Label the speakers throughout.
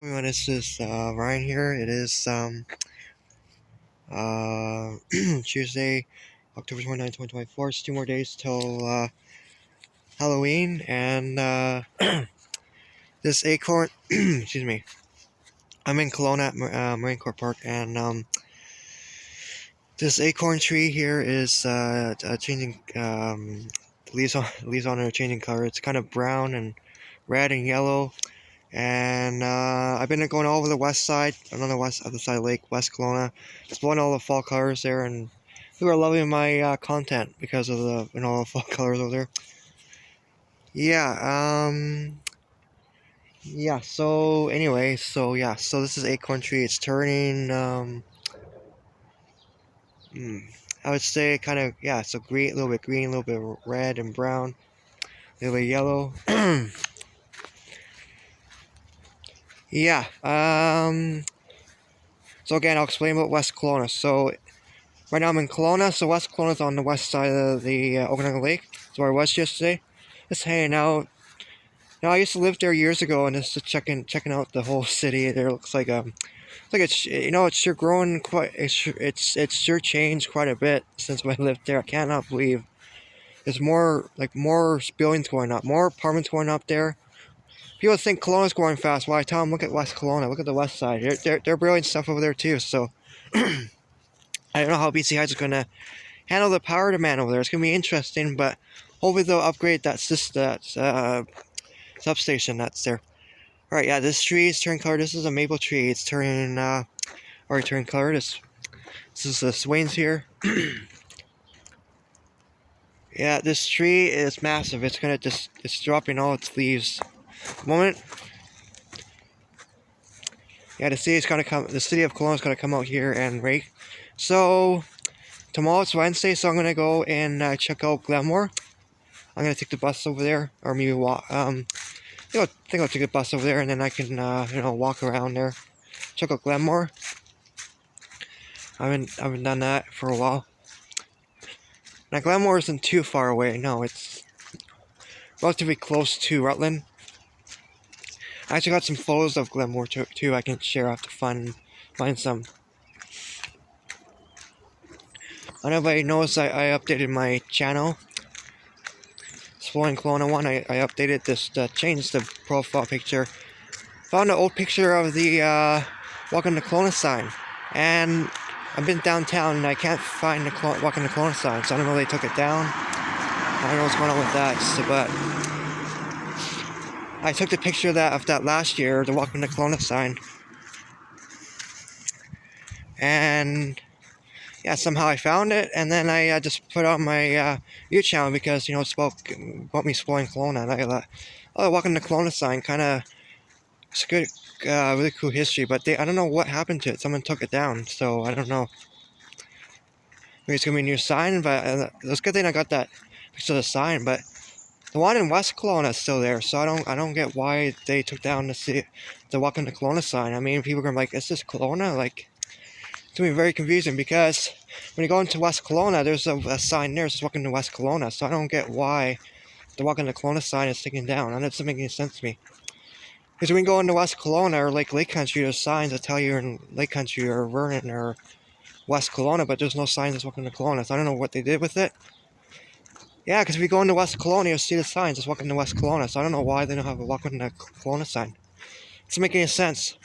Speaker 1: Everyone, this is Ryan here. It is Tuesday, October 29th, 2024. It's 2 more days till Halloween, and this acorn, excuse me, I'm in Kelowna at Marine Corps Park, and this acorn tree here is changing, leaves on it are changing color. It's kind of brown and red and yellow. And I've been going all over the west side, on the other side of the lake, West Kelowna, exploring all the fall colors there, and people are loving my content because of the the fall colors over there. Yeah, yeah. So anyway, so this is acorn tree. It's turning, I would say kind of So green, a little bit green, a little bit red and brown, a little bit yellow. Yeah. So again, I'll explain about West Kelowna. So right now I'm in Kelowna, so West Kelowna is on the west side of the Okanagan Lake. That's where I was yesterday. Just hanging out. Now I used to live there years ago, and just checking out the whole city. There looks like it's sure grown quite. It's sure changed quite a bit since I lived there. I cannot believe there's more buildings going up, more apartments going up there. People think Kelowna's growing fast. Well, I tell them, look at West Kelowna, look at the west side. They're building stuff over there too. So I don't know how BC Heights is gonna handle the power demand over there. It's gonna be interesting, but hopefully they'll upgrade that substation that's there. All right, yeah, this tree is turning color. This is a maple tree. It's turning already turned color. This is the swains here. Yeah, this tree is massive. It's dropping all its leaves. At the moment, yeah, the city of Kelowna is gonna come out here and rake. So tomorrow it's Wednesday, so I'm gonna go and check out Glenmore. I'm gonna take the bus over there, or maybe walk. I think I'll take the bus over there, and then I can walk around there, check out Glenmore. I haven't done that for a while. Now Glenmore isn't too far away. No, it's relatively close to Rutland. I actually got some photos of Glenmore too. I can share. I have to find some. I don't know if anybody knows I updated my channel. Exploring Kelowna 1. I updated this, changed the profile picture. Found an old picture of the Welcome to Kelowna sign, and I've been downtown and I can't find the Welcome to Kelowna sign, so I don't know if they took it down. I don't know what's going on with that, but I took the picture of that last year, the Welcome to Kelowna sign, and yeah, somehow I found it, and then I just put on my YouTube channel because it's about me exploring Kelowna, and I thought, oh, the Welcome to Kelowna sign, it's a good, really cool history, but I don't know what happened to it. Someone took it down, so I don't know. Maybe it's gonna be a new sign, but it's a good thing I got that picture of the sign. But the one in West Kelowna is still there, so I don't get why they took down the Welcome to Kelowna sign. I mean, people are like, is this Kelowna? Like, it's gonna be very confusing because when you go into West Kelowna, there's a sign there that says Welcome to West Kelowna, so I don't get why the Welcome to Kelowna sign is taken down. And it doesn't make any sense to me. Because when you go into West Kelowna or Lake Country, there's signs that tell you you're in Lake Country or Vernon or West Kelowna, but there's no signs that's Welcome to Kelowna, so I don't know what they did with it. Yeah, because if you go into West Kelowna, you'll see the signs, it's Welcome to West Kelowna, so I don't know why they don't have a Welcome to Kelowna sign. It doesn't make any sense.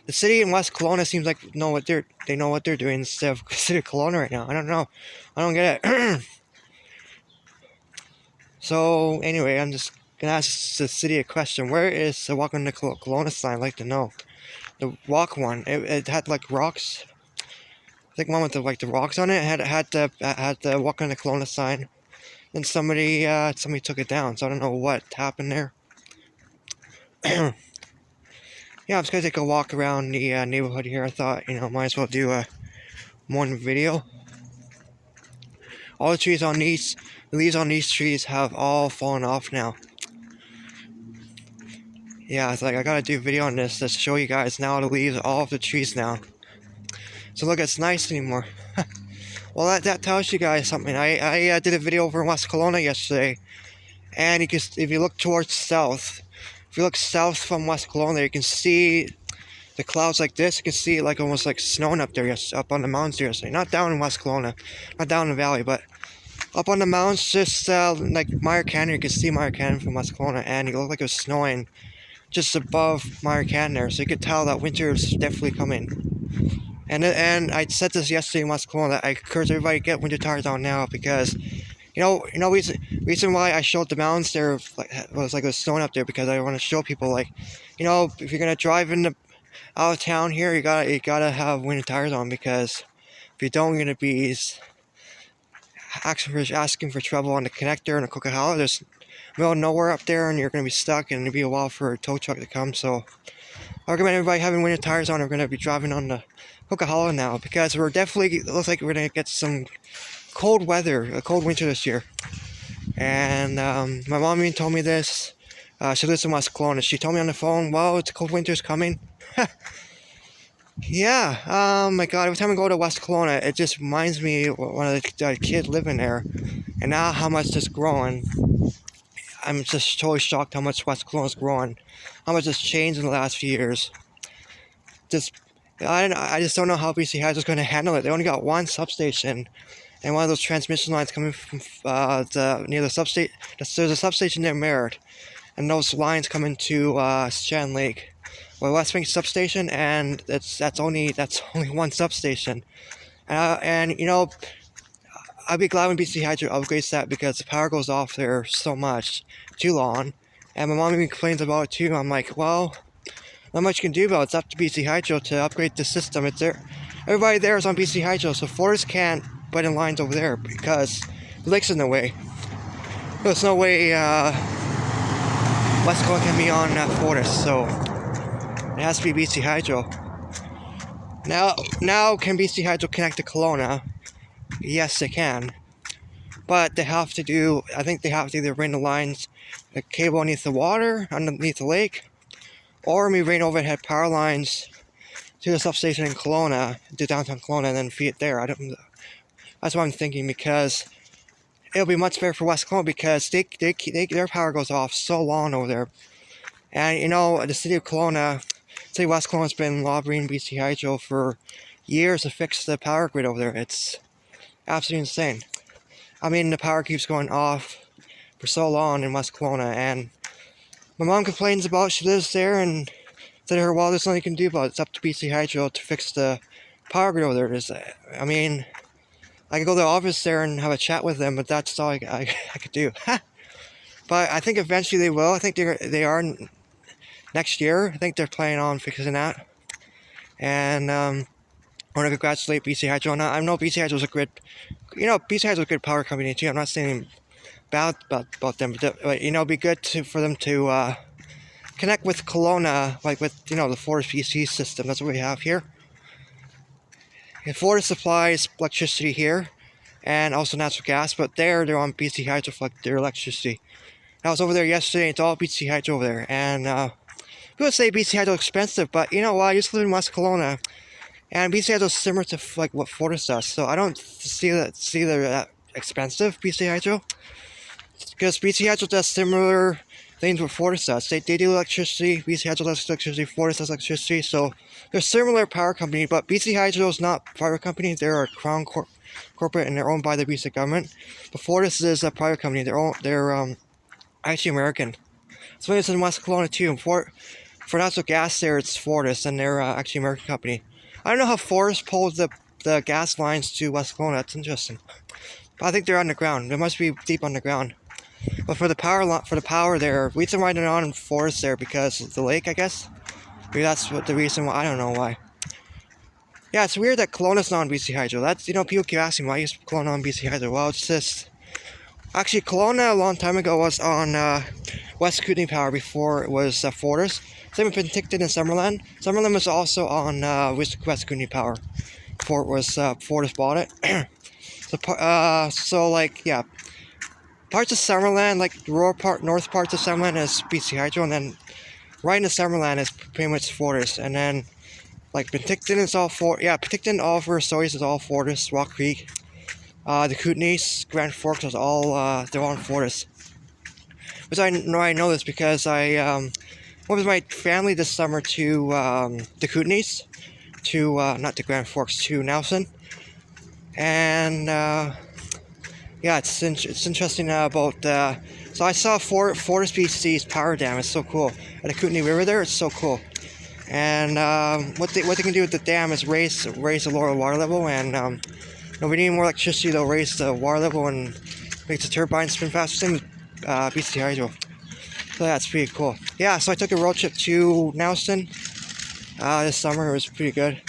Speaker 1: The city in West Kelowna seems like they know what they're doing instead of the city of Kelowna right now. I don't know. I don't get it. So anyway, I'm just gonna ask the city a question. Where is the Welcome to Kelowna sign? I'd like to know. The walk one. It had like rocks. I think one with the rocks on it. It had the Welcome to Kelowna sign. Then somebody took it down. So I don't know what happened there. Yeah, I'm just gonna take a walk around the neighborhood here. I thought, might as well do a morning video. All the leaves on these trees have all fallen off now. Yeah, it's like I gotta do a video on this to show you guys now the leaves all of the trees now. So look, it's nice anymore. Well, that tells you guys something. I did a video over in West Kelowna yesterday, and if you look towards south, if you look south from West Kelowna, you can see the clouds like this. You can see it like almost like snowing up there, yes, up on the mountains yesterday. Not down in West Kelowna, not down in the valley, but up on the mountains, just like Meyer Canyon. You can see Meyer Canyon from West Kelowna, and it looked like it was snowing just above Meyer Canyon there. So you could tell that winter is definitely coming. And I said this yesterday in West Kelowna, that I encourage everybody to get winter tires on now, because reason why I showed the mountains there was like it was snowing up there, because I want to show people, like, if you're gonna drive out of town here, you gotta have winter tires on, because if you don't, you're gonna be asking for trouble on the connector and the Coquihalla. There's middle of nowhere up there, and you're gonna be stuck, and it'll be a while for a tow truck to come. So I recommend everybody having winter tires on. We're gonna be driving on the Coquihalla now, because it looks like we're gonna get some cold weather, a cold winter this year. And my mom even told me this. She lives in West Kelowna. She told me on the phone, "Well, it's cold winter's coming." Yeah. Oh my God. Every time I go to West Kelowna, it just reminds me when I was a kid living there, and now how much it's growing. I'm just totally shocked how much West Kelowna's growing, how much it's changed in the last few years. I just don't know how BC Hydro's going to handle it. They only got one substation, and one of those transmission lines coming from near the substation. There's a substation near Merritt, and those lines come into Shan Lake, West Bank substation, and that's only one substation. And I'd be glad when BC Hydro upgrades that, because the power goes off there so much, too long. And my mom even complains about it too. I'm like, well, not much you can do about it. It's up to BC Hydro to upgrade the system. It's there. Everybody there is on BC Hydro, so Fortis can't put in lines over there because the lake's in the way. There's no way West Kelowna can be on Fortis, so it has to be BC Hydro. Now can BC Hydro connect to Kelowna? Yes, they can. But I think they have to either run the lines, the cable underneath the water, underneath the lake, or maybe run overhead power lines to the substation in Kelowna, to downtown Kelowna, and then feed it there. That's what I'm thinking, because it'll be much better for West Kelowna, because their power goes off so long over there. And the city of Kelowna, city of West Kelowna, has been lobbying BC Hydro for years to fix the power grid over there. It's absolutely insane. I mean, the power keeps going off for so long in West Kelowna, and my mom complains about it. She lives there, and said to her, well, there's nothing you can do about it. It's up to BC Hydro to fix the power grid over there. I mean, I could go to the office there and have a chat with them, but that's all I could do. But I think eventually they will. I think they are next year. I think they're planning on fixing that. And I want to congratulate BC Hydro on that. I know BC Hydro's a good, BC Hydro's a good power company too. I'm not saying bad about them, but it'd be good for them to connect with Kelowna, like with the Fortis BC system. That's what we have here. And Fortis supplies electricity here, and also natural gas. But they're on BC Hydro for their electricity. I was over there yesterday. It's all BC Hydro over there, and people say BC Hydro is expensive, but you know what? I used to live in West Kelowna, and BC Hydro is similar to like what Fortis does. So I don't see they're that expensive, BC Hydro, because BC Hydro does similar things with Fortis does. They do electricity. BC Hydro does electricity. Fortis does electricity. So they're similar power company, but BC Hydro is not a private company. They're a crown corporate, and they're owned by the BC government. But Fortis is a private company. They're actually American. So it's in West Kelowna too. And for natural gas there, it's Fortis, and they're actually American company. I don't know how Fortis pulls the gas lines to West Kelowna. That's interesting. But I think they're underground. They must be deep underground. But for the power there, we reason why they're not in Fortis there, because of the lake, I guess. Maybe that's the reason why. I don't know why. Yeah, it's weird that Kelowna's not on BC Hydro. That's people keep asking why is Kelowna on BC Hydro. Well, it's just actually Kelowna a long time ago was on West Kootenay Power before it was Fortis. Same with Penticton and Summerland. Summerland was also on West Kootenay Power before it was Fortis bought it. So like yeah. Parts of Summerland, like the rural north parts of Summerland, is BC Hydro, and then right into Summerland is pretty much Fortis, and then like Penticton is all Penticton, all for Soys is all Fortis. Rock Creek, the Kootenays, Grand Forks is all they're all in Fortis. Which I know this because I went with my family this summer to the Kootenays, to not to Grand Forks, to Nelson, and yeah, it's interesting about. So I saw FortisBC's power dam. It's so cool at the Kootenay River there. It's so cool, and what they can do with the dam is raise the lower water level, and we need more electricity. They'll raise the water level and make the turbine spin faster. Same with BC Hydro. So that's pretty cool. Yeah, so I took a road trip to Nelson this summer. It was pretty good.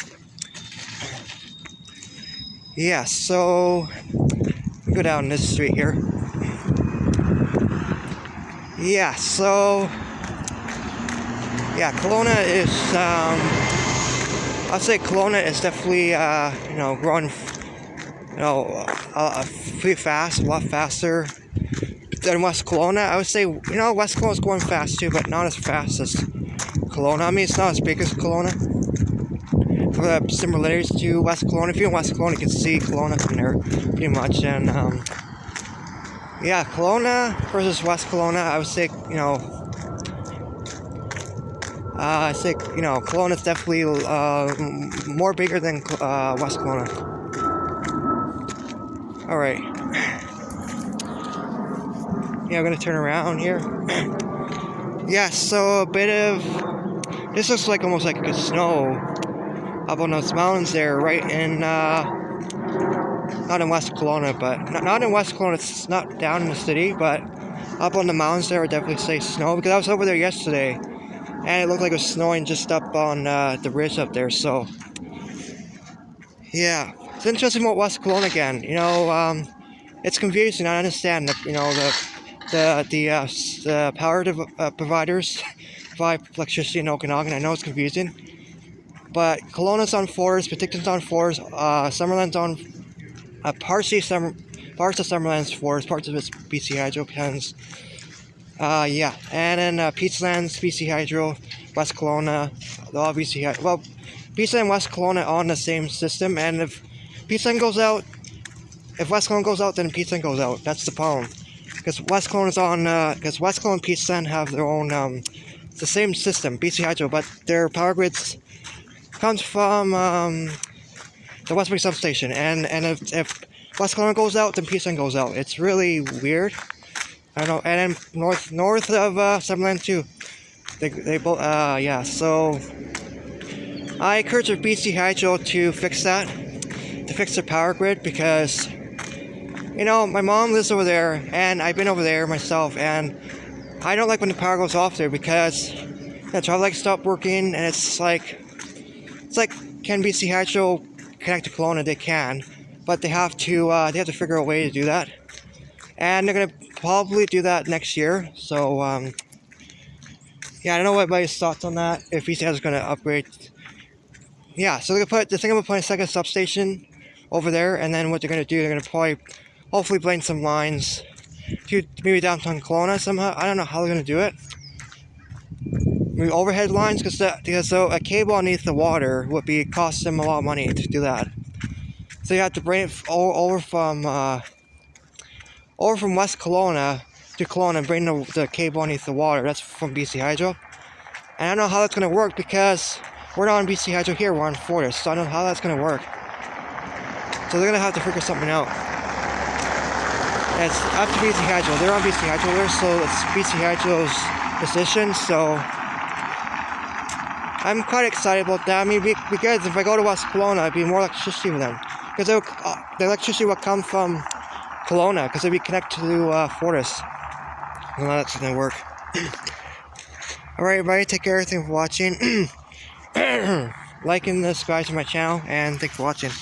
Speaker 1: Yeah, so we go down this street here. Yeah, so yeah, Kelowna is I'd say Kelowna is definitely growing pretty fast, a lot faster than West Kelowna. I would say, West Kelowna is going fast too, but not as fast as Kelowna. I mean, it's not as big as Kelowna. For the similarities to West Kelowna, if you're in West Kelowna, you can see Kelowna from there, pretty much. And yeah, Kelowna versus West Kelowna, I would say, Kelowna is definitely more bigger than West Kelowna. All right. Yeah, I'm gonna turn around here. Yeah, so a bit of this looks like almost like a snow up on those mountains there, right in not in West Kelowna, but not in West Kelowna. It's not down in the city, but up on the mountains there, I would definitely say snow, because I was over there yesterday, and it looked like it was snowing just up on the ridge up there. So yeah, it's interesting about West Kelowna again. It's confusing. I understand that the power providers provide electricity in Okanagan. I know it's confusing, but Kelowna's on Forest, Penticton's on Forest, Summerland's on parts of Summerland's Forest, parts of it's BC Hydro depends. Yeah, and then Peaceland's BC Hydro, West Kelowna, all BC Hydro. Well, Peaceland and West Kelowna are on the same system, and if Peaceland goes out, if West Kelowna goes out, then Peaceland goes out. That's the problem. Because West Kelowna is on, because West Kelowna and Peaceland have their own, it's the same system, BC Hydro, but their power grids comes from the Westbury substation, and if West Kelowna goes out, then Peaceland goes out. It's really weird. I don't know. And then north of Summerland too. They both, yeah. So I encourage BC Hydro to fix that, to fix their power grid, because my mom lives over there, and I've been over there myself, and I don't like when the power goes off there, because the traffic lights stop working, and it's like, can BC Hydro connect to Kelowna? They can, but they have to figure out a way to do that, and they're gonna probably do that next year. So yeah, I don't know what everybody's thoughts on that. If BC Hydro is gonna upgrade, yeah. So they're gonna put a second substation over there, and then what they're gonna do, they're gonna probably hopefully blade some lines to maybe downtown Kelowna somehow. I don't know how they're gonna do it. Maybe overhead lines, because a cable underneath the water would cost them a lot of money to do that. So you have to bring it over from West Kelowna to Kelowna and bring the cable underneath the water. That's from BC Hydro. And I don't know how that's gonna work, because we're not on BC Hydro here, we're on Fortis, so I don't know how that's gonna work. So they're gonna have to figure something out. And it's up to BC Hydro. They're on BC Hydro there, so it's BC Hydro's decision. So I'm quite excited about that. I mean, because if I go to West Kelowna, it'd be more electricity for them, because the electricity will come from Kelowna, because it'd be connected to Fortis. I don't know how that's gonna work. Alright, everybody, take care. Thanks for watching. Liking, subscribe to my channel, and thanks for watching.